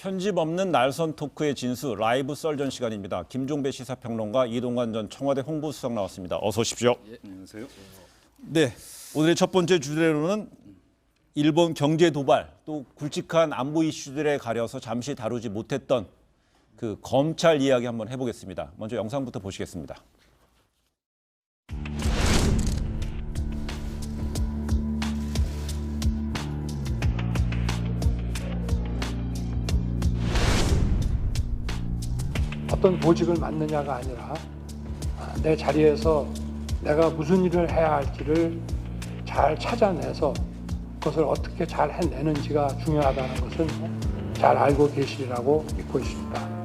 편집 없는 날선 토크의 진수 라이브 썰전 시간입니다. 김종배 시사평론가, 이동관 전 청와대 홍보수석 나왔습니다. 어서 오십시오. 예, 안녕하세요. 네, 오늘의 첫 번째 주제로는 일본 경제 도발 또 굵직한 안보 이슈들에 가려서 잠시 다루지 못했던 그 검찰 이야기 한번 해보겠습니다. 먼저 영상부터 보시겠습니다. 어떤 보직을 맡느냐가 아니라 내 자리에서 내가 무슨 일을 해야 할지를 잘 찾아내서 그것을 어떻게 잘 해내는지가 중요하다는 것은 잘 알고 계시리라고 믿고 있습니다.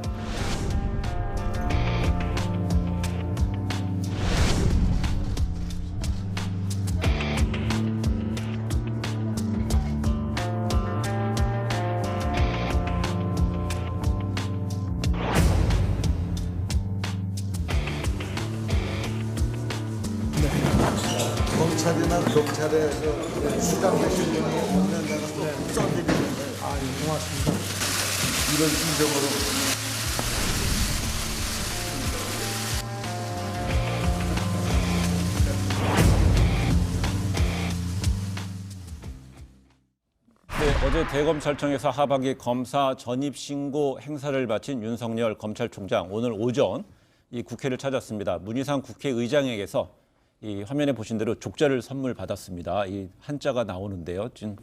검찰이나 경찰에서 수장되신 분이 없는 데는 또 써드리는데 고맙습니다. 이런 심정으로 네, 어제 대검찰청에서 하반기 검사 전입 신고 행사를 마친 윤석열 검찰총장, 오늘 오전 이 국회를 찾았습니다. 문희상 국회의장에게서 이 화면에 보신 대로 족자를 선물 받았습니다. 이 한자가 나오는데요. 지금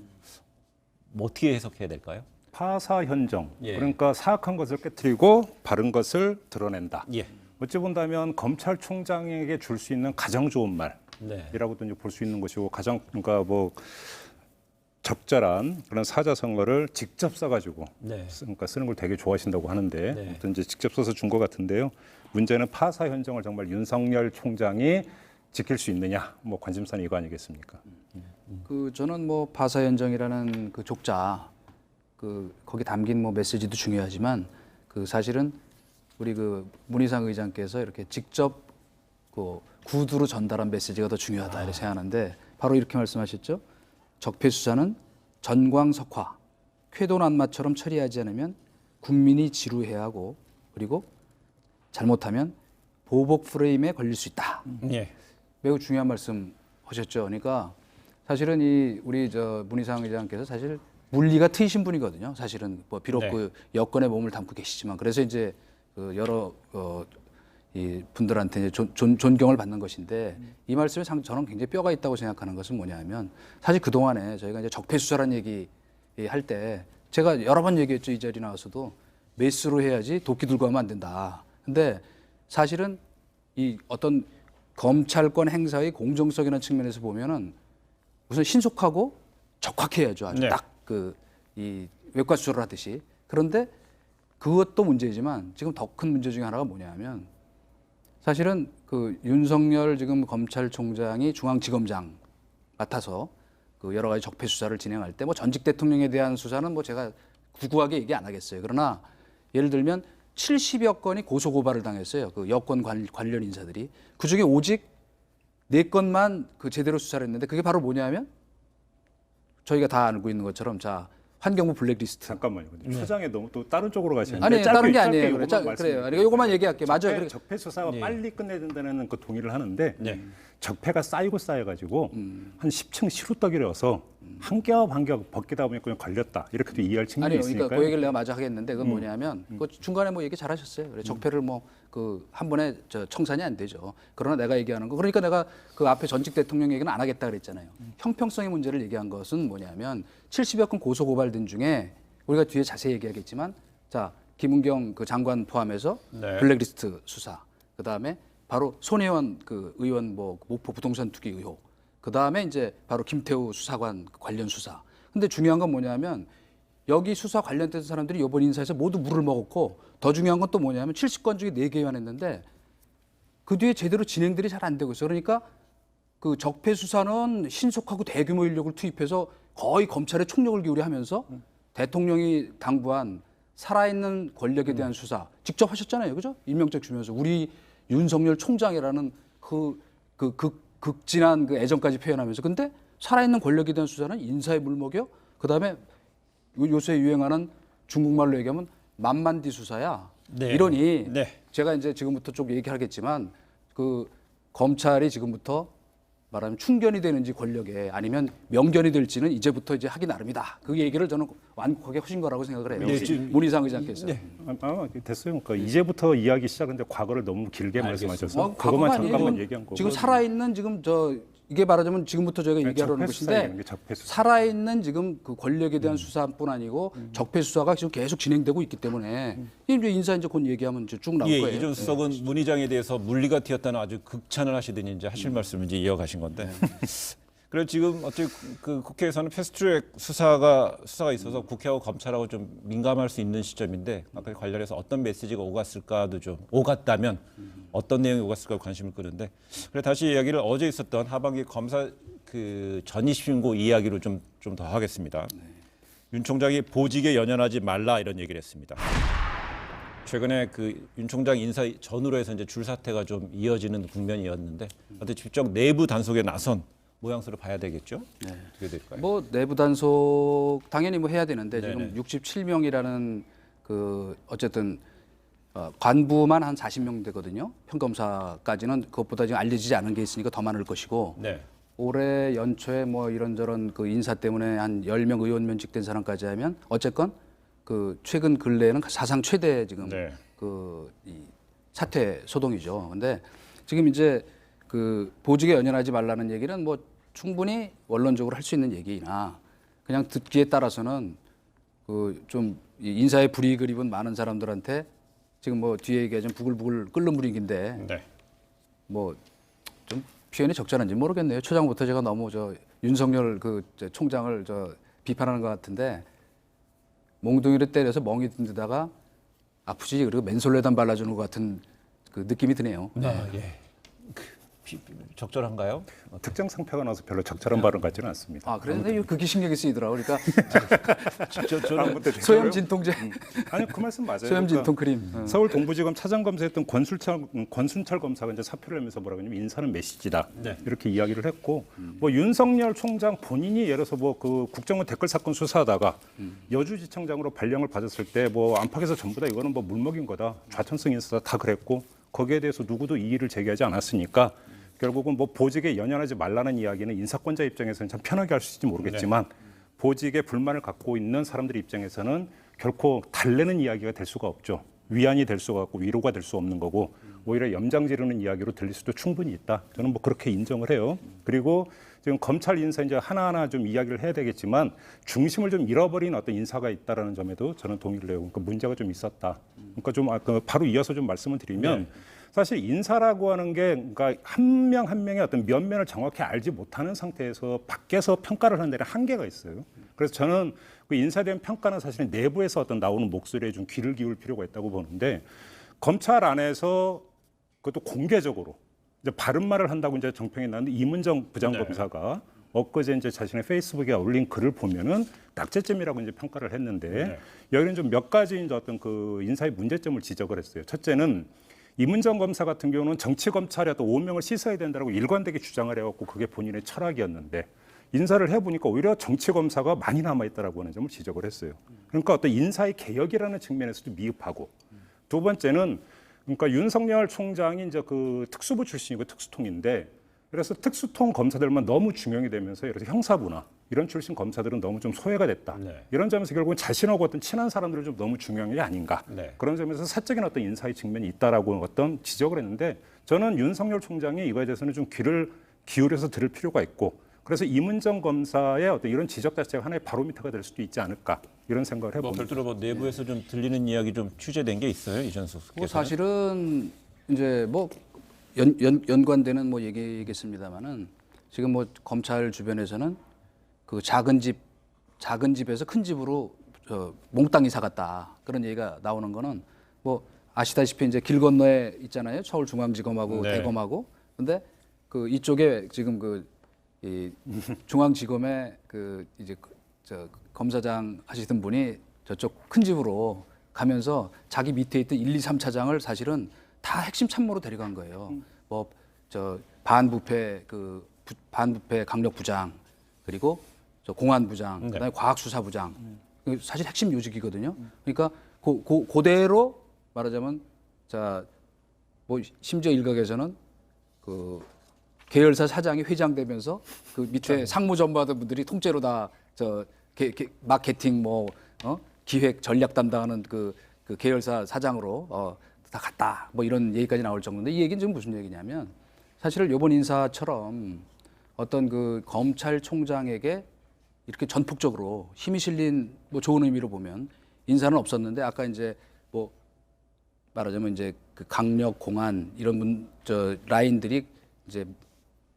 어떻게 해석해야 될까요? 파사 현정, 예. 그러니까 사악한 것을 깨트리고 바른 것을 드러낸다. 예. 어찌 본다면 검찰총장에게 줄 수 있는 가장 좋은 말이라고도 네. 볼 수 있는 것이고, 가장 그러니까 뭐 적절한 그런 사자성어를 직접 써가지고 네. 그러니까 쓰는 걸 되게 좋아하신다고 하는데, 네. 아무튼 이제 직접 써서 준 것 같은데요. 문제는 파사 현정을 정말 윤석열 총장이 지킬 수 있느냐, 뭐 관심사는 이거 아니겠습니까? 저는 뭐 파사현정이라는 그 족자 거기 담긴 뭐 메시지도 중요하지만 사실은 우리 문희상 의장께서 이렇게 직접 구두로 전달한 메시지가 더 중요하다 이렇게 생각하는데, 바로 이렇게 말씀하셨죠. 적폐 수사는 전광석화, 쾌도난마처럼 처리하지 않으면 국민이 지루해야 하고, 그리고 잘못하면 보복 프레임에 걸릴 수 있다. 예. 매우 중요한 말씀 하셨죠. 그러니까 사실은 우리 문희상 의장께서 사실 물리가 트이신 분이거든요. 사실은 뭐 비록 네. 그 여권에 몸을 담고 계시지만, 그래서 이제 여러 이 분들한테 이제 존경을 받는 것인데, 이 말씀에 저는 굉장히 뼈가 있다고 생각하는 것은 뭐냐면, 사실 그 동안에 저희가 이제 적폐 수사라는 얘기 할 때 제가 여러 번 얘기했죠. 이 자리 나와서도 메스로 해야지 도끼 들고 하면 안 된다. 근데 사실은 이 어떤 검찰권 행사의 공정성이라는 측면에서 보면은 우선 신속하고 적확해야죠. 아주 네. 딱 이 외과 수술을 하듯이. 그런데 그것도 문제지만 지금 더 큰 문제 중에 하나가 뭐냐면, 사실은 윤석열 지금 검찰총장이 중앙지검장 맡아서 여러 가지 적폐 수사를 진행할 때 뭐 전직 대통령에 대한 수사는 뭐 제가 구구하게 얘기 안 하겠어요. 그러나 예를 들면 70여 건이 고소 고발을 당했어요. 여권 관련 인사들이. 그중에 오직 4건만 제대로 수사를 했는데, 그게 바로 뭐냐면 저희가 다 알고 있는 것처럼, 자, 환경부 블랙리스트. 잠깐만요. 근데 초장에 너무 또 다른 쪽으로 가시는데. 아니, 다른 게 아니에요. 요것만 그래요. 그러니까 요것만 얘기할게요. 맞아요. 적폐 수사가 네. 빨리 끝내야 된다는 그 동의를 하는데, 네. 적폐가 쌓이고 쌓여가지고 한 10층 시루떡이라서 한 겹 한 겹 벗기다 보니까 그냥 걸렸다, 이렇게도 이해할 측면이 아니요, 있으니까요. 그러니까 그 얘기를 내가 마저 하겠는데, 그건 뭐냐면 중간에 뭐 얘기 잘하셨어요. 그래, 적폐를 뭐 한 번에 청산이 안 되죠. 그러나 내가 얘기하는 거, 그러니까 내가 앞에 전직 대통령 얘기는 안 하겠다 그랬잖아요. 형평성의 문제를 얘기한 것은 뭐냐면, 70여 건 고소 고발된 중에 우리가 뒤에 자세히 얘기하겠지만, 자, 김은경 장관 포함해서 네. 블랙리스트 수사, 그 다음에 바로 손혜원 의원 목포 부동산 투기 의혹, 그 다음에 이제 바로 김태우 수사관 관련 수사. 근데 중요한 건 뭐냐면, 여기 수사 관련된 사람들이 이번 인사에서 모두 물을 먹었고, 더 중요한 건 또 뭐냐면 70건 중에 4개만 했는데 그 뒤에 제대로 진행들이 잘 안 되고 있어요. 그러니까 적폐 수사는 신속하고 대규모 인력을 투입해서 거의 검찰의 총력을 기울여 하면서 대통령이 당부한 살아있는 권력에 대한 수사 직접 하셨잖아요. 그죠? 임명장 주면서 우리 윤석열 총장이라는 극진한 애정까지 표현하면서. 근데 살아있는 권력에 대한 수사는 인사에 물먹여, 그다음에 요새 유행하는 중국말로 얘기하면 만만디 수사야. 네. 이러니 네. 제가 이제 지금부터 좀 얘기하겠지만 그 검찰이 지금부터 말하면 충견이 되는지 권력에 아니면 명견이 될지는 이제부터 이제 하기 나름이다. 그 얘기를 저는 완곡하게 하신 거라고 생각을 해요. 네, 지금- 문희상 의장께서. 됐어요. 그러니까 이제부터 이야기 시작인데 과거를 너무 길게 말씀하셔서 그것만 과거가 잠깐만 아니에요. 얘기한 거고. 지금 살아있는 지금 이게 말하자면 지금부터 저희가 얘기하려는 적폐 수사 얘기하는 것인데 게 적폐 수사. 살아있는 지금 그 권력에 대한 수사뿐 아니고 적폐 수사가 지금 계속 진행되고 있기 때문에 이제 인사 이제 곧 얘기하면 이제 쭉 나올 예, 거예요. 이준 수석은 문 의장에 대해서 물리가 튀었다는 아주 극찬을 하시더니 이제 하실 말씀을 이제 이어가신 건데. 그래서 지금 어떻게 그 국회에서는 패스트트랙 수사가 있어서 국회하고 검찰하고 좀 민감할 수 있는 시점인데 아까 관련해서 어떤 메시지가 오갔을까도 좀 오갔다면 어떤 내용이 오갔을까 관심을 끄는데 그래 다시 이야기를 어제 있었던 하반기 검사 그 전입 신고 이야기로 좀 더 하겠습니다. 윤 총장이 보직에 연연하지 말라 이런 얘기를 했습니다. 최근에 그 윤 총장 인사 전후로 해서 이제 줄 사태가 좀 이어지는 국면이었는데 어떻게 직접 내부 단속에 나선 모양새로 봐야 되겠죠? 어떻게 될까요? 뭐 내부 단속 당연히 뭐 해야 되는데 네네. 지금 67명이라는 그 어쨌든 관부만 한 40명 되거든요. 평검사까지는 그것보다 지금 알려지지 않은 게 있으니까 더 많을 것이고 네. 올해 연초에 뭐 이런저런 그 인사 때문에 한 10명 의원 면직된 사람까지 하면 어쨌건 그 최근 근래에는 사상 최대 지금 네. 이 사퇴 소동이죠. 근데 지금 이제 그 보직에 연연하지 말라는 얘기는 뭐 충분히 원론적으로 할 수 있는 얘기이나 그냥 듣기에 따라서는 그 좀 인사에 불이익을 입은 많은 사람들한테 지금 뭐 뒤에 얘기하자면 부글부글 끓는 분위기인데 네. 뭐 좀 표현이 적절한지 모르겠네요. 초장부터 제가 너무 윤석열 총장을 비판하는 것 같은데 몽둥이를 때려서 멍이 든 데다가 아프지 그리고 맨솔레단 발라주는 것 같은 그 느낌이 드네요. 예. 적절한가요? 특정 상표가 나와서 별로 적절한 발언 같지는 않습니다. 아 그런데 그게 신경이 쓰이더라고. 그러니까 다음부터 소염 진통제, 아니 그 말씀 맞아요. 소염 진통 그러니까 크림. 서울 동부지검 차장검사였던 권순철 검사가 이제 사표를 내면서 뭐라고 하냐면 인사는 메시지다 네. 이렇게 이야기를 했고 뭐 윤석열 총장 본인이 예를 들어서 뭐 그 국정원 댓글 사건 수사하다가 여주지청장으로 발령을 받았을 때 뭐 안팎에서 전부 다 이거는 뭐 물먹인 거다 좌천성 인사다 다 그랬고 거기에 대해서 누구도 이의를 제기하지 않았으니까 결국은 뭐 보직에 연연하지 말라는 이야기는 인사권자 입장에서는 참 편하게 할 수 있을지 모르겠지만 보직에 불만을 갖고 있는 사람들 입장에서는 결코 달래는 이야기가 될 수가 없죠. 위안이 될 수가 없고 위로가 될 수 없는 거고 오히려 염장 지르는 이야기로 들릴 수도 충분히 있다. 저는 뭐 그렇게 인정을 해요. 그리고 지금 검찰 인사 이제 하나하나 좀 이야기를 해야 되겠지만 중심을 좀 잃어버린 어떤 인사가 있다라는 점에도 저는 동의를 해요. 그러니까 문제가 좀 있었다. 그러니까 좀 바로 이어서 좀 말씀을 드리면 사실 인사라고 하는 게 그러니까 한 명 한 명의 어떤 면면을 정확히 알지 못하는 상태에서 밖에서 평가를 하는 데는 한계가 있어요. 그래서 저는 그 인사에 대한 평가는 사실은 내부에서 어떤 나오는 목소리에 좀 귀를 기울 필요가 있다고 보는데 검찰 안에서 그것도 공개적으로 이제 바른 말을 한다고 이제 정평이 나는데 이문정 부장검사가 엊그제 이제 자신의 페이스북에 올린 글을 보면은 낙제점이라고 이제 평가를 했는데 여기는 좀 몇 가지 이제 어떤 그 인사의 문제점을 지적을 했어요. 첫째는 이문정 검사 같은 경우는 정치 검찰이 어떤 오명을 씻어야 된다고 일관되게 주장을 해왔고 그게 본인의 철학이었는데 인사를 해보니까 오히려 정치 검사가 많이 남아있다라고 하는 점을 지적을 했어요. 그러니까 어떤 인사의 개혁이라는 측면에서도 미흡하고 두 번째는 그러니까 윤석열 총장이 이제 그 특수부 출신이고 특수통인데 그래서 특수통 검사들만 너무 중용이 되면서 예를 들어 형사부나 이런 출신 검사들은 너무 좀 소외가 됐다. 네. 이런 점에서 결국은 자신하고 어떤 친한 사람들을 좀 너무 중요한 게 아닌가. 네. 그런 점에서 사적인 어떤 인사의 측면이 있다라고 어떤 지적을 했는데 저는 윤석열 총장이 이거에 대해서는 좀 귀를 기울여서 들을 필요가 있고 그래서 이문정 검사의 어떤 이런 지적 자체가 하나의 바로미터가 될 수도 있지 않을까 이런 생각을 뭐 해봅니다. 별도로 뭐 내부에서 좀 들리는 이야기 좀 취재된 게 있어요, 이전수 뭐 께서. 사실은 이제 뭐 연관되는 뭐 얘기겠습니다만은 지금 뭐 검찰 주변에서는 그 작은 집에서 큰 집으로 몽땅 이사 갔다 그런 얘기가 나오는 거는 뭐 아시다시피 이제 길 건너에 있잖아요 서울중앙지검하고 네. 대검하고 근데 그 이쪽에 지금 이 중앙지검에 그 이제 저 검사장 하시던 분이 저쪽 큰 집으로 가면서 자기 밑에 있던 1, 2, 3차장을 사실은 다 핵심 참모로 데려간 거예요. 뭐 저 반부패 반부패 강력부장 그리고 저 공안부장 그다음에 과학수사부장 사실 핵심 요직이거든요. 그러니까 그대로 말하자면 자 뭐 심지어 일각에서는 그 계열사 사장이 회장되면서 그 밑에 상무 전무하던 분들이 통째로 다 저 마케팅 뭐 기획 전략 담당하는 그 계열사 사장으로 다 갔다 뭐 이런 얘기까지 나올 정도인데 이 얘기는 지금 무슨 얘기냐면 사실 이번 인사처럼 어떤 그 검찰총장에게 이렇게 전폭적으로 힘이 실린 뭐 좋은 의미로 보면 인사는 없었는데 아까 이제 뭐 말하자면 이제 그 강력 공안 이런 라인들이 이제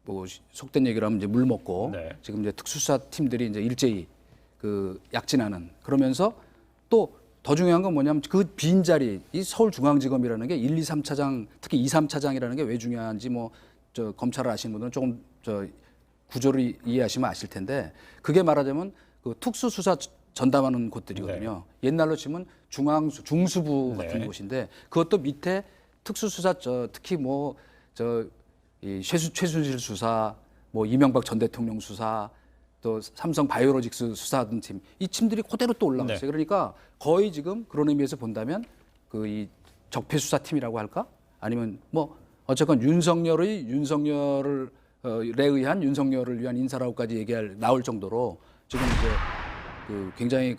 뭐 속된 얘기로 하면 이제 물 먹고 네. 지금 이제 특수수사 팀들이 이제 일제히 그 약진하는 그러면서 또 더 중요한 건 뭐냐면 그 빈자리 이 서울중앙지검이라는 게 1, 2, 3차장 특히 2, 3차장이라는 게 왜 중요한지 뭐 저 검찰을 아시는 분들은 조금 저 구조를 이해하시면 아실 텐데 그게 말하자면 그 특수수사 전담하는 곳들이거든요. 옛날로 치면 중수부 같은 네. 곳인데 그것도 밑에 특수수사 특히 뭐 이 최순실 수사, 뭐 이명박 전 대통령 수사, 또 삼성 바이오로직스 수사하던 팀, 이 팀들이 그대로 또 올라갔어요. 네. 그러니까 거의 지금 그런 의미에서 본다면 그 이 적폐 수사팀이라고 할까? 아니면 뭐 어쨌건 윤석열에 의한 윤석열을 위한 인사라고까지 나올 정도로 지금 이제 그 굉장히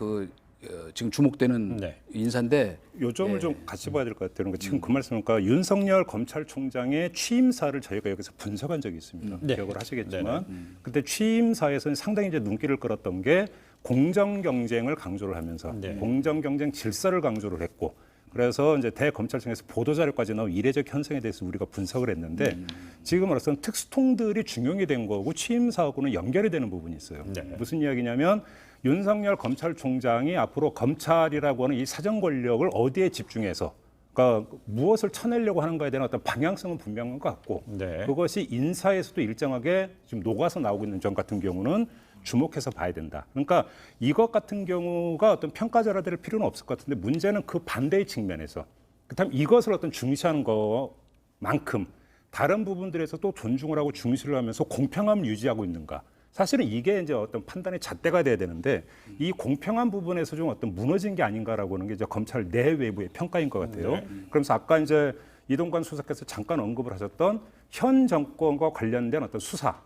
지금 주목되는 네. 인사인데 요점을 좀 같이 봐야 될 것 같아요. 지금 그 말씀이니까 윤석열 검찰총장의 취임사를 저희가 여기서 분석한 적이 있습니다. 네. 기억을 하시겠지만 그때 취임사에서는 상당히 이제 눈길을 끌었던 게 공정 경쟁을 강조를 하면서 네. 공정 경쟁 질서를 강조를 했고 그래서 이제 대검찰청에서 보도자료까지 나온 이례적 현상에 대해서 우리가 분석을 했는데 지금으로서는 특수통들이 중용이 된 거고 취임사하고는 연결이 되는 부분이 있어요. 네. 무슨 이야기냐면 윤석열 검찰총장이 앞으로 검찰이라고 하는 이 사정 권력을 어디에 집중해서 그러니까 무엇을 쳐내려고 하는가에 대한 어떤 방향성은 분명한 것 같고 네. 그것이 인사에서도 일정하게 지금 녹아서 나오고 있는 점 같은 경우는 주목해서 봐야 된다. 그러니까 이것 같은 경우가 어떤 평가절하 될 필요는 없을 것 같은데 문제는 그 반대의 측면에서 그렇다면 이것을 어떤 중시하는 것만큼 다른 부분들에서 또 존중을 하고 중시를 하면서 공평함을 유지하고 있는가. 사실은 이게 이제 어떤 판단의 잣대가 돼야 되는데 이 공평한 부분에서 좀 어떤 무너진 게 아닌가라고 하는 게 이제 검찰 내외부의 평가인 것 같아요. 그러면서 아까 이제 이동관 수석께서 잠깐 언급을 하셨던 현 정권과 관련된 어떤 수사를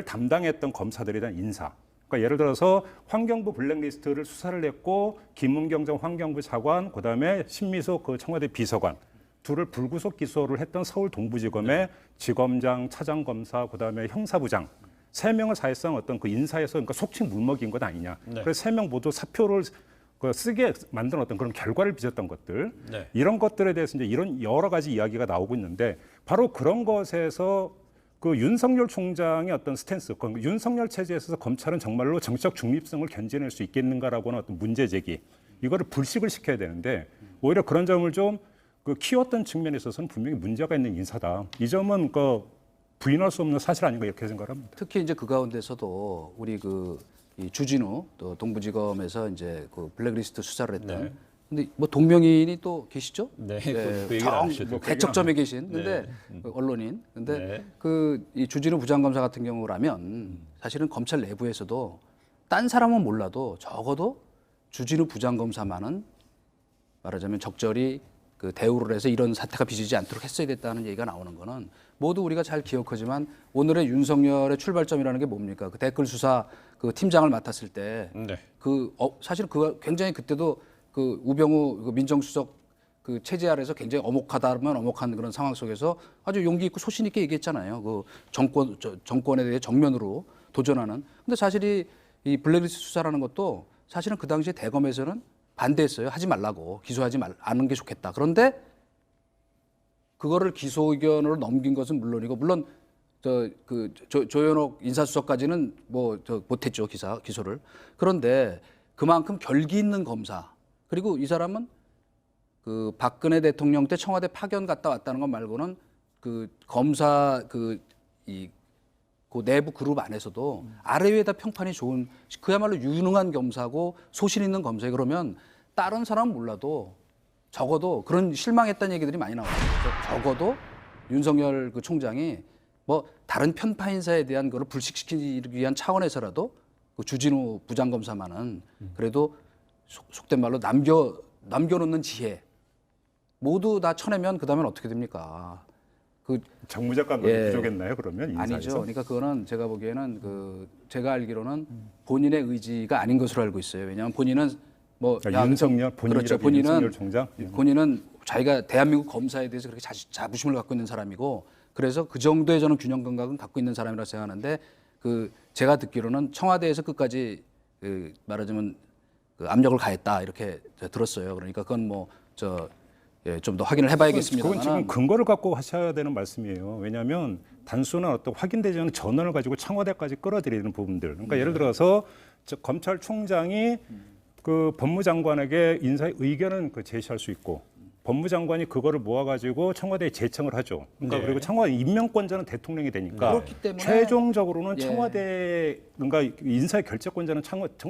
담당했던 검사들에 대한 인사. 그러니까 예를 들어서 환경부 블랙리스트를 수사를 했고 김은경 전 환경부 차관, 그다음에 신미소 그 청와대 비서관 둘을 불구속 기소를 했던 서울 동부지검의 지검장, 차장검사, 그다음에 형사부장. 3명을 사실상 어떤 그 인사에서 그러니까 속칭 물먹인 것 아니냐. 네. 그래서 3명 모두 사표를 쓰게 만든 어떤 그런 결과를 빚었던 것들. 네. 이런 것들에 대해서 이제 이런 여러 가지 이야기가 나오고 있는데 바로 그런 것에서 그 윤석열 총장의 어떤 스탠스, 그 윤석열 체제에서 검찰은 정말로 정치적 중립성을 견제낼 수 있겠는가라고 하는 어떤 문제 제기. 이거를 불식을 시켜야 되는데 오히려 그런 점을 좀 그 키웠던 측면에 있어서는 분명히 문제가 있는 인사다. 이 점은 그 부인할 수 없는 사실 아닌가 이렇게 생각을 합니다. 특히 이제 그 가운데서도 우리 이 주진우 또 동부지검에서 이제 그 블랙리스트 수사를 했던. 네. 근데 뭐 동명인이 또 계시죠? 네, 그 얘기를 안 하셔도 대척점에 계신. 근데 네. 그 언론인. 근데 네. 이 주진우 부장검사 같은 경우라면 사실은 검찰 내부에서도 딴 사람은 몰라도 적어도 주진우 부장검사만은 말하자면 적절히 그 대우를 해서 이런 사태가 빚어지지 않도록 했어야 됐다는 얘기가 나오는 거는 모두 우리가 잘 기억하지만 오늘의 윤석열의 출발점이라는 게 뭡니까? 그 댓글 수사 그 팀장을 맡았을 때 네. 사실 그 굉장히 그때도 그 우병우 그 민정수석 그 체제 아래서 굉장히 엄혹하다면 엄혹한 그런 상황 속에서 아주 용기 있고 소신 있게 얘기했잖아요. 그 정권에 대해 정면으로 도전하는. 근데 사실 이 블랙리스트 수사라는 것도 사실은 그 당시에 대검에서는 반대했어요. 하지 말라고. 기소하지 않는 게 좋겠다. 그런데 그거를 기소 의견으로 넘긴 것은 물론이고 물론 조현옥 인사수석까지는 못했죠. 기소를. 그런데 그만큼 결기 있는 검사 그리고 이 사람은 그 박근혜 대통령 때 청와대 파견 갔다 왔다는 것 말고는 그 검사 그 내부 그룹 안에서도 아래 위에다 평판이 좋은 그야말로 유능한 검사고 소신 있는 검사에 그러면 다른 사람은 몰라도 적어도 그런 실망했다는 얘기들이 많이 나와요. 적어도 윤석열 그 총장이 뭐 다른 편파 인사에 대한 거를 불식시키기 위한 차원에서라도 그 주진우 부장검사만은 그래도 속된 말로 남겨놓는 지혜 모두 다 쳐내면 그 다음엔 어떻게 됩니까? 그 정무작관 예. 부족했나요? 그러면 인사에서? 아니죠. 그러니까 그거는 제가 보기에는 제가 알기로는 본인의 의지가 아닌 것으로 알고 있어요. 왜냐하면 본인은 뭐 그러니까 윤석열 그렇죠. 본인이라고 윤석열 총장. 본인은 자기가 대한민국 검사에 대해서 그렇게 자부심을 갖고 있는 사람이고 그래서 그 정도의 저는 균형 감각은 갖고 있는 사람이라고 생각하는데 제가 듣기로는 청와대에서 끝까지 말하자면 압력을 가했다 이렇게 들었어요. 그러니까 그건 좀 더 확인을 해봐야겠습니다만. 그건 지금 근거를 갖고 하셔야 되는 말씀이에요. 왜냐하면 단순한 어떤 확인되지 않은 전원을 가지고 청와대까지 끌어들이는 부분들. 그러니까 예를 들어서 검찰총장이 그 법무장관에게 인사의 의견은 제시할 수 있고 법무장관이 그거를 모아가지고 청와대에 제청을 하죠. 그러니까 네. 그리고 청와대 임명권자는 대통령이 되니까 그렇기 때문에 최종적으로는 예. 청와대 그러니까 인사의 결재권자는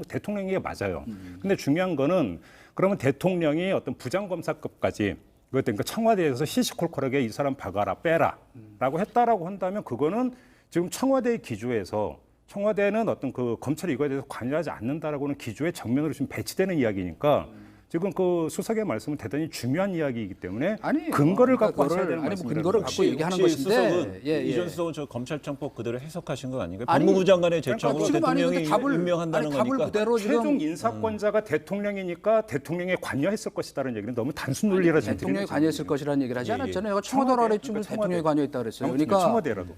대통령에게 맞아요. 근데 중요한 거는 그러면 대통령이 어떤 부장검사급까지 그러니까 청와대에서 시시콜콜하게 이 사람 박아라 빼라라고 했다라고 한다면 그거는 지금 청와대의 기조에서 청와대는 어떤 그 검찰이 이거에 대해서 관여하지 않는다라고는 기조의 정면으로 지금 배치되는 이야기니까 지금 그 수석의 말씀은 대단히 중요한 이야기이기 때문에 아니에요. 근거를 갖고 그러니까 하셔야 그거를- 되는 아니, 뭐 말씀입니다. 근거를 갖고 얘기하는 혹시 것인데, 수석은 예, 예. 이전 수석은 저 검찰청법 그대로 해석하신 건 아닌가요? 아니, 법무부 장관의 제청으로 지금 아니, 근데 대통령이 임명한다는 답을 거니까. 그대로 지금 최종 인사권자가 대통령이니까 대통령에 관여했을 것이다라는 얘기는 너무 단순 논리라 지금 대통령이 드리는 관여했을 것이라는 얘기를 하지 예, 예. 않았잖아요. 내가 청와대라 그랬지 그러니까 대통령이 관여했다 그랬어요. 아무튼 그러니까 청와대라도.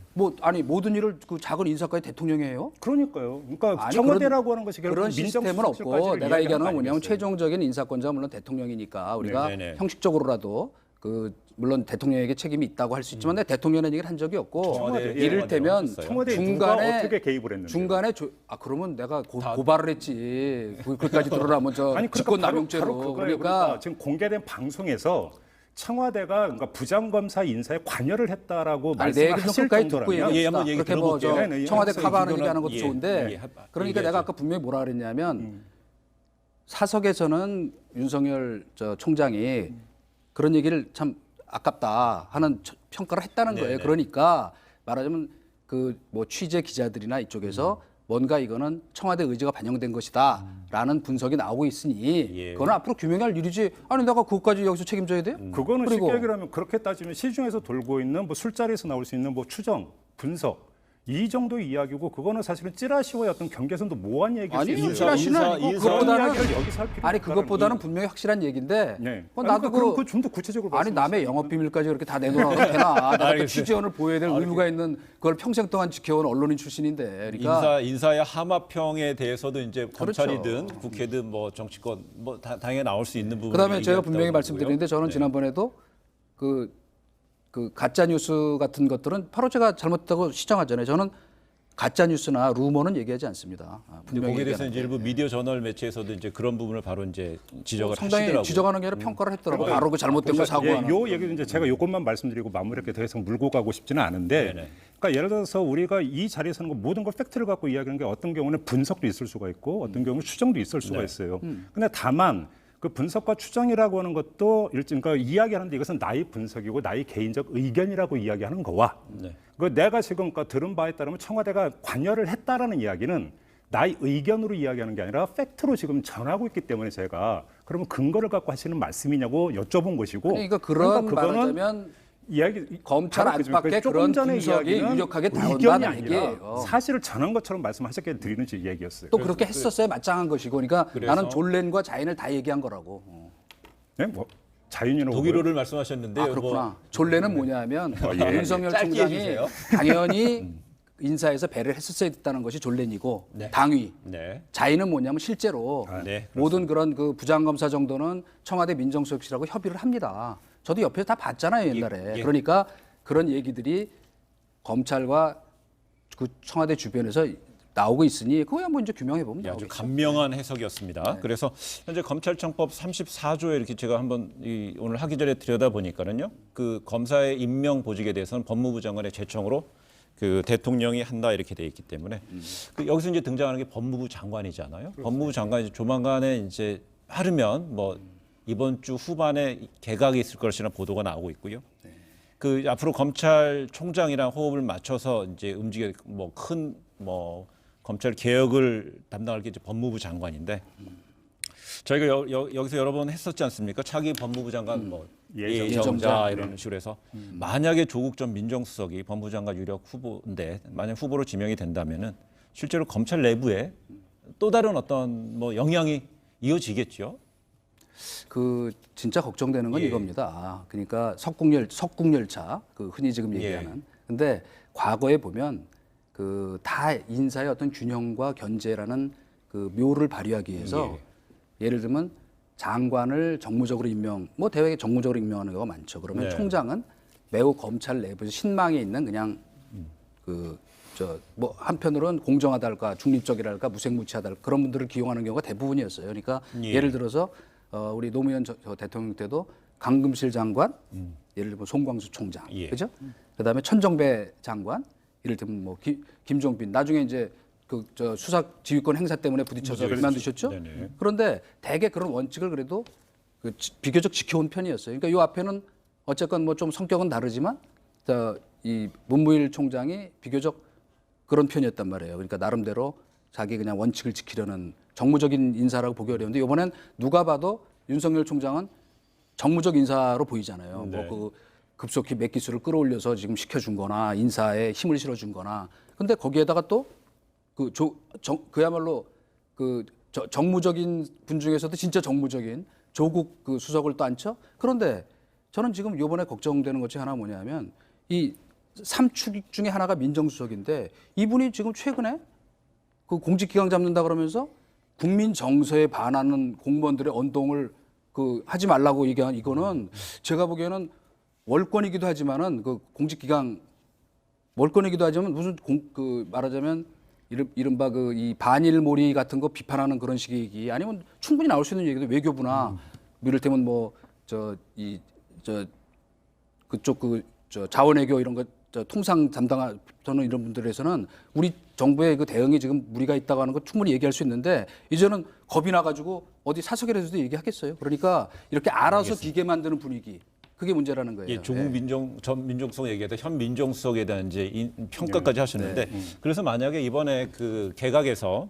모든 일을 그 작은 인사까지 대통령이 해요? 그러니까요. 그러니까 아니, 청와대라고 하는 것이 결국 그런 시스템은 없고 내가 얘기하는 건 뭐냐면 최종적인 인사권자가 물론 대통령이니까 우리가 네네네. 형식적으로라도 물론 대통령에게 책임이 있다고 할 수 있지만 내가 대통령이라는 얘기를 한 적이 없고 청와대 이를테면 청와대에 누가 어떻게 개입을 했는데 중간에 그러면 내가 고발을 했지 그까지 들어라면 아니, 직권남용죄로 그거예요. 그러니까 지금 공개된 방송에서 청와대가 그러니까 부장검사 인사에 관여를 했다라고 아니, 내 얘기 좀 말씀하실 끝까지 듣고 정도라면 예, 한번 얘기합시다. 얘기 그렇게 뭐 들어볼게요. 네, 네, 청와대 알겠어요. 커버하는 이거는- 얘기하는 것도 예, 좋은데 예, 그러니까 얘기하죠. 내가 아까 분명히 뭐라 그랬냐면 사석에서는 윤석열 총장이 그런 얘기를 참 아깝다 하는 평가를 했다는 거예요. 네네. 그러니까 말하자면 뭐 취재 기자들이나 이쪽에서 뭔가 이거는 청와대 의지가 반영된 것이다라는 분석이 나오고 있으니 예. 그건 앞으로 규명할 일이지. 아니 내가 그것까지 여기서 책임져야 돼요? 그거는 그리고- 쉽게 얘기하면 그렇게 따지면 시중에서 돌고 있는 뭐 술자리에서 나올 수 있는 뭐 추정, 분석 이 정도 이야기고 그거는 사실은 찌라시와의 어떤 경계선도 모호한 얘기일 수 아니 있어요. 찌라시는 아니고 그런 그것보다는 이야기를 여기서 할 필요가 아니 없다는 그것보다는 분명히 확실한 얘기인데 네. 나도 그럼 좀 더 구체적으로 아니 말씀해 남의 주세요. 영업 비밀까지 그렇게 다 내놓으면 되나? 내가 또 알겠어요. 취재원을 보여야 될 의무가 있는 그걸 평생 동안 지켜온 언론인 출신인데, 그러니까 인사의 함합형에 대해서도 이제 그렇죠. 검찰이든 국회든 뭐 정치권 뭐 당연히 나올 수 있는 부분. 그다음에 제가 분명히 말씀드리는데 저는 지난번에도 그 가짜 뉴스 같은 것들은 바로 제가 잘못했다고 시정하잖아요. 저는 가짜 뉴스나 루머는 얘기하지 않습니다. 근데 거기에 대해서 얘기하는데. 이제 일부 미디어 저널 매체에서도 이제 그런 부분을 바로 이제 지적을 상당히 하시더라고요. 지적하는 게 아니라 평가를 했더라고요. 바로 그 잘못된 거 사고하는. 요 얘기는 이제 제가 요것만 말씀드리고 마무리하게 더 이상 물고 가고 싶지는 않은데, 네네. 그러니까 예를 들어서 우리가 이 자리에서는 모든 걸 팩트를 갖고 이야기하는 게 어떤 경우는 분석도 있을 수가 있고 어떤 경우는 추정도 있을 수가 있어요. 근데 다만 그 분석과 추정이라고 하는 것도 그러니까 이야기하는데 이것은 나의 분석이고 나의 개인적 의견이라고 이야기하는 거와 네. 그 내가 지금 들은 바에 따르면 청와대가 관여를 했다라는 이야기는 나의 의견으로 이야기하는 게 아니라 팩트로 지금 전하고 있기 때문에 제가 그러면 근거를 갖고 하시는 말씀이냐고 여쭤본 것이고 그러니까 그런 그거는 말하자면 이야기 검찰 바로 그죠. 안팎의 조금 그런 전에 분석이 이야기는 유력하게 의견이 나온다는 아니라 얘기예요. 사실을 전한 것처럼 말씀하셨게 드리는 얘기였어요. 또 그렇게 했었어야 마땅한 것이고, 그러니까 그래서- 나는 졸렌과 자인을 다 얘기한 거라고. 네, 뭐 자윤이는 독일어를 말씀하셨는데 그렇구나. 졸레는 뭐냐면 예. 윤석열 짧게 총장이 해주세요. 당연히 인사에서 배를 했었어야 됐다는 것이 졸레이고 네. 당위. 네. 자인은 뭐냐면 실제로 네, 모든 그런 그 부장검사 정도는 청와대 민정수석실하고 협의를 합니다. 저도 옆에서 다 봤잖아요, 옛날에. 예. 그러니까 그런 얘기들이 검찰과 그 청와대 주변에서 나오고 있으니 그거야 뭐 이제 규명해 보면 아주 나오겠죠. 감명한 해석이었습니다. 그래서 현재 검찰청법 34조에 이렇게 제가 한번 오늘 하기 전에 들여다 보니까는요, 그 검사의 임명 보직에 대해서는 법무부 장관의 제청으로 그 대통령이 한다 이렇게 돼 있기 때문에 그 여기서 이제 등장하는 게 법무부 장관이잖아요. 법무부 장관이 조만간에 이제 빠르면 뭐 이번 주 후반에 개각이 있을 것이라는 보도가 나오고 있고요. 그 앞으로 검찰총장이랑 호흡을 맞춰서 이제 움직여 뭐 큰 뭐 검찰 개혁을 담당할 게 이제 법무부 장관인데 저희가 여기서 여러 번 했었지 않습니까? 차기 법무부 장관 뭐 예정자. 예정자 이런 식으로 해서 만약에 조국 전 민정수석이 법무부 장관 유력 후보인데 만약 후보로 지명이 된다면은 실제로 검찰 내부에 또 다른 어떤 뭐 영향이 이어지겠죠. 그 진짜 걱정되는 건 예. 이겁니다. 그러니까 석궁열차 그 흔히 지금 얘기하는. 근데 과거에 보면 그 다 인사의 어떤 균형과 견제라는 그 묘를 발휘하기 위해서 예를 들면 장관을 정무적으로 임명, 뭐 대외에 정무적으로 임명하는 경우가 많죠. 그러면 네. 총장은 매우 검찰 내부에서 신망에 있는 그냥 그 저 뭐 한편으로는 공정하다 할까 중립적이라 할까 무색무취하다 할까 그런 분들을 기용하는 경우가 대부분이었어요. 그러니까 예를 들어서 우리 노무현 저 대통령 때도 강금실 장관, 예를 들면 송광수 총장, 예. 그죠? 그다음에 천정배 장관, 예를 들면 뭐 김종빈, 나중에 이제 그 저 수사 지휘권 행사 때문에 부딪혀서 그만두셨죠. 네네. 그런데 대개 그런 원칙을 그래도 그 비교적 지켜온 편이었어요. 그러니까 이 앞에는 어쨌건 뭐 좀 성격은 다르지만 이 문무일 총장이 비교적 그런 편이었단 말이에요. 그러니까 나름대로 자기 그냥 원칙을 지키려는 정무적인 인사라고 보기 어려운데 이번엔 누가 봐도 윤석열 총장은 정무적 인사로 보이잖아요. 네. 뭐 그 급속히 몇 기수를 끌어올려서 지금 시켜준거나 인사에 힘을 실어준거나. 근데 거기에다가 또 그야말로 정무적인 분 중에서도 진짜 정무적인 조국 그 수석을 또 앉혀. 그런데 저는 지금 이번에 걱정되는 것이 하나 뭐냐면 이 3축 중에 하나가 민정수석인데 이분이 지금 최근에 그 공직기강 잡는다 그러면서 국민 정서에 반하는 공무원들의 언동을 그 하지 말라고 얘기한 이거는 제가 보기에는 월권이기도 하지만은 그 공직기강 월권이기도 하지만 무슨 그 말하자면 이른바 그 이 반일몰이 같은 거 비판하는 그런 식의 얘기 아니면 충분히 나올 수 있는 얘기도 외교부나 이를테면 뭐 그쪽 저 자원외교 이런 거 통상 담당하는 이런 분들에서는 우리 정부의 그 대응이 지금 무리가 있다고 하는 거 충분히 얘기할 수 있는데 이제는 겁이 나가지고 어디 사석에서도 얘기하겠어요. 그러니까 이렇게 알아서 기계 만드는 분위기 그게 문제라는 거예요. 예, 조국 전 민정수석 얘기하다 현 민정수석에 대한 이제 평가까지 하셨는데 그래서 만약에 이번에 그 개각에서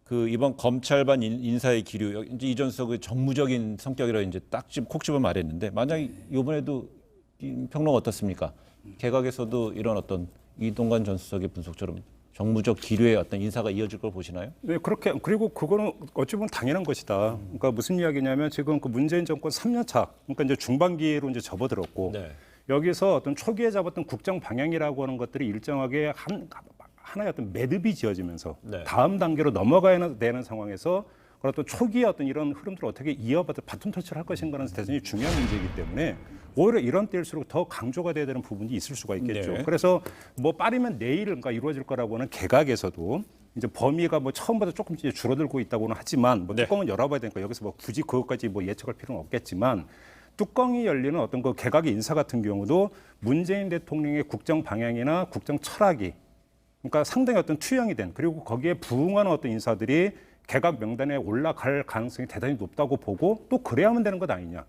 그 이번 검찰반 인사의 기류 이제 이전 수석의 정무적인 성격이라 이제 딱 콕 집어 말했는데 만약 이번에도 이 평론 어떻습니까? 개각에서도 이런 어떤 이동관 전 수석의 분석처럼 정무적 기류의 어떤 인사가 이어질 걸 보시나요? 네, 그렇게 그리고 그거는 어찌 보면 당연한 것이다. 그러니까 무슨 이야기냐면 지금 그 문재인 정권 3년 차, 그러니까 이제 중반기로 이제 접어들었고 네. 여기서 어떤 초기에 잡았던 국정 방향이라고 하는 것들이 일정하게 하나의 어떤 매듭이 지어지면서 네. 다음 단계로 넘어가야 되는 상황에서 그리고 또 초기에 어떤 이런 흐름들을 어떻게 이어받아 바톤 터치를 할 것인가는 대단히 중요한 문제이기 때문에 오히려 이런 때일수록 더 강조가 돼야 되는 부분이 있을 수가 있겠죠. 네. 그래서 뭐 빠르면 내일 그러니까 이루어질 거라고 하는 개각에서도 이제 범위가 뭐 처음보다 조금 이제 줄어들고 있다고는 하지만 뭐 네. 뚜껑은 열어봐야 되니까 여기서 뭐 굳이 그것까지 뭐 예측할 필요는 없겠지만 뚜껑이 열리는 어떤 그 개각의 인사 같은 경우도 문재인 대통령의 국정 방향이나 국정 철학이 그러니까 상당히 어떤 투영이 된 그리고 거기에 부응하는 어떤 인사들이 개각 명단에 올라갈 가능성이 대단히 높다고 보고 또 그래야만 되는 것 아니냐.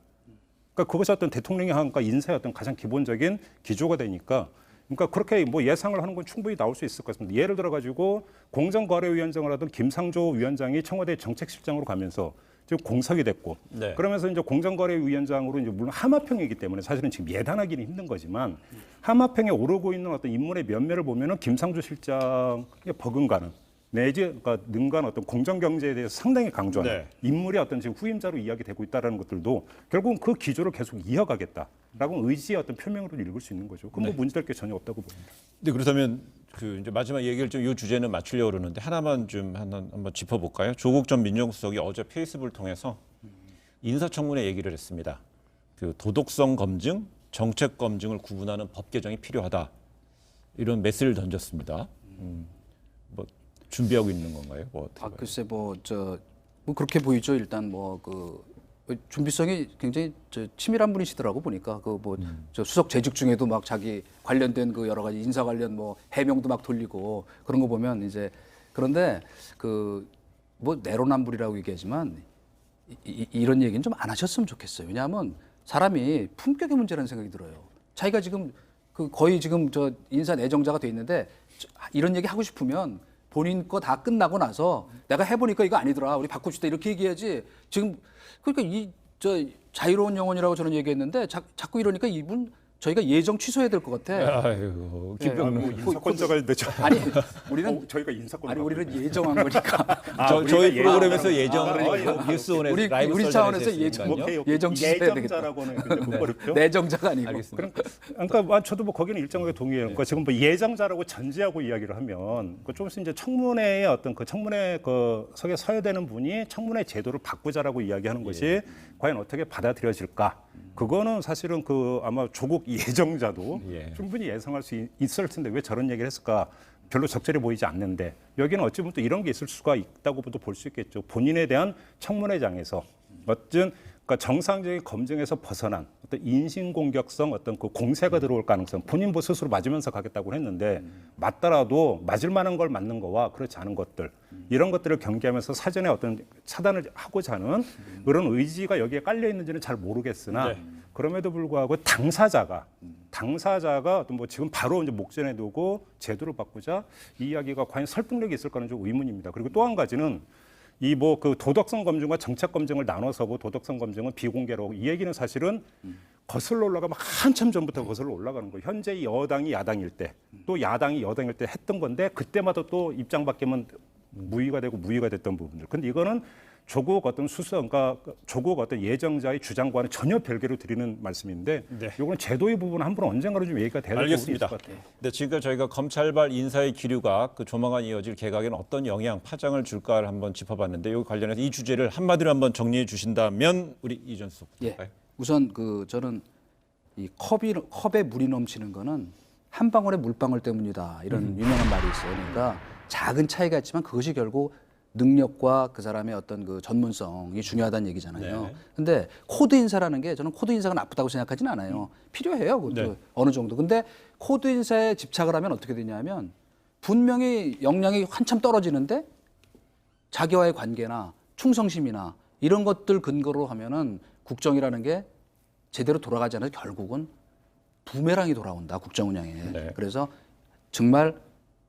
그러니까 그것이 어떤 대통령의 한과 인사의 어떤 가장 기본적인 기조가 되니까 그러니까 그렇게 뭐 예상을 하는 건 충분히 나올 수 있을 것 같습니다. 예를 들어 가지고 공정거래위원장을 하던 김상조 위원장이 청와대 정책실장으로 가면서 지금 공석이 됐고 네. 그러면서 이제 공정거래위원장으로 이제 물론 하마평이기 때문에 사실은 지금 예단하기는 힘든 거지만 하마평에 오르고 있는 어떤 인물의 면면을 보면은 김상조 실장의 버금가는 내지 그러니까 능가한 어떤 공정 경제에 대해서 상당히 강조하는 네. 인물이 어떤 지금 후임자로 이야기되고 있다라는 것들도 결국은 그 기조를 계속 이어가겠다라고 의지의 어떤 표명으로 읽을 수 있는 거죠. 그건 뭐 문제될 게 전혀 없다고 봅니다. 네, 그렇다면 그 이제 마지막 얘기를 좀 이 주제는 맞추려고 그러는데 하나만 좀 한번 짚어볼까요? 조국 전 민정수석이 어제 페이스북을 통해서 인사청문회 얘기를 했습니다. 그 도덕성 검증, 정책 검증을 구분하는 법 개정이 필요하다 이런 메시지를 던졌습니다. 뭐 준비하고 있는 건가요? 뭐 어떻게 봐요? 글쎄 뭐 그렇게 보이죠. 일단 준비성이 굉장히 치밀한 분이시더라고 보니까 저 수석 재직 중에도 막 자기 관련된 그 여러 가지 인사 관련 뭐 해명도 막 돌리고 그런 거 보면 이제 그런데 뭐 내로남불이라고 얘기하지만 이런 얘기는 좀 안 하셨으면 좋겠어요. 왜냐하면 사람이 품격의 문제라는 생각이 들어요. 자기가 지금 거의 지금 인사 내정자가 돼 있는데 이런 얘기 하고 싶으면 본인 거 다 끝나고 나서 내가 해보니까 이거 아니더라. 우리 바꿉시다. 이렇게 얘기해야지. 지금 그러니까 저 자유로운 영혼이라고 저는 얘기했는데 자꾸 이러니까 이분 저희가 예정 취소해야 될 것 같아. 아이고, 김병민. 인사권자가 되죠. 아니 우리는 저희가 인사권. 아니 우리는 예정한 거니까. 저희 프로그램에서 예정 뉴스온에서 우리 라이브 우리 설정을 차원에서 했으니까요. 예정 취소해야 되겠다. 예정자라고는 근데 어렵죠. 내정자가 아니고. 알겠습니다. 그러니까 저도 뭐 거기는 일정하게 동의해요. 그러니까 지금 뭐 예정자라고 전제하고 이야기를 하면 좀 있으면 이제 청문회의 어떤 그 청문회 그 석에 서야 되는 분이 청문회 제도를 바꾸자라고 이야기하는 것이 과연 어떻게 받아들여질까? 그거는 사실은 그 아마 조국 예정자도 충분히 예상할 수 있을 텐데 왜 저런 얘기를 했을까? 별로 적절해 보이지 않는데 여기는 어찌 보면 또 이런 게 있을 수가 있다고도 볼 수 있겠죠. 본인에 대한 청문회장에서 어떤 그러니까 정상적인 검증에서 벗어난 어떤 인신공격성 어떤 그 공세가 들어올 가능성 본인 뭐 스스로 맞으면서 가겠다고 했는데 맞더라도 맞을 만한 걸 맞는 거와 그렇지 않은 것들 이런 것들을 경계하면서 사전에 어떤 차단을 하고자 하는 그런 의지가 여기에 깔려 있는지는 잘 모르겠으나 그럼에도 불구하고 당사자가 어떤 뭐 지금 바로 이제 목전에 두고 제도를 바꾸자 이 이야기가 과연 설득력이 있을까는 좀 의문입니다. 그리고 또 한 가지는 이 뭐 그 도덕성 검증과 정책 검증을 나눠서고 도덕성 검증은 비공개로 하고 이 얘기는 사실은 거슬러 올라가면 한참 전부터 거슬러 올라가는 거예요. 현재 여당이 야당일 때 또 야당이 여당일 때 했던 건데 그때마다 또 입장 바뀌면 무의가 되고 무의가 됐던 부분들. 근데 이거는 조국 어떤 수사가 조국 어떤 예정자의 주장과는 전혀 별개로 드리는 말씀인데 이거는 제도의 부분 함부로 언젠가는 좀 얘기가 돼야 될 부분이 있을 알겠습니다. 것 같아요. 네, 지금까지 저희가 검찰발 인사의 기류가 그 조만간 이어질 개각에는 어떤 영향, 파장을 줄까를 한번 짚어봤는데 여기 관련해서 이 주제를 한마디로 한번 정리해 주신다면 우리 이전수 속. 예. 우선 그 저는 이 컵에 물이 넘치는 거는 한 방울의 물방울 때문이다. 이런 유명한 말이 있어요. 그러니까 작은 차이가 있지만 그것이 결국 능력과 그 사람의 어떤 그 전문성이 중요하다는 얘기잖아요. 근데 코드 인사라는 게 저는 코드 인사가 나쁘다고 생각하지는 않아요. 필요해요. 그것도 어느 정도. 근데 코드 인사에 집착을 하면 어떻게 되냐면 분명히 역량이 한참 떨어지는데 자기와의 관계나 충성심이나 이런 것들 근거로 하면은 국정이라는 게 제대로 돌아가지 않아서 결국은 부메랑이 돌아온다. 국정 운영에. 그래서 정말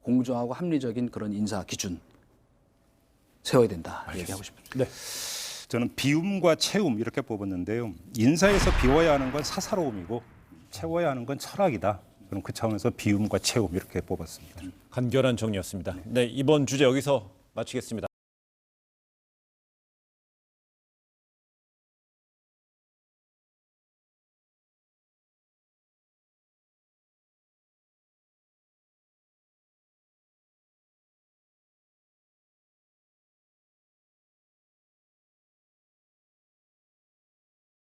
공정하고 합리적인 그런 인사 기준 세워야 된다. 얘기하고 싶습니다. 네. 저는 비움과 채움 이렇게 뽑았는데요. 인사에서 비워야 하는 건 사사로움이고 채워야 하는 건 철학이다. 그럼 그 차원에서 비움과 채움 이렇게 뽑았습니다. 간결한 정리였습니다. 네, 이번 주제 여기서 마치겠습니다.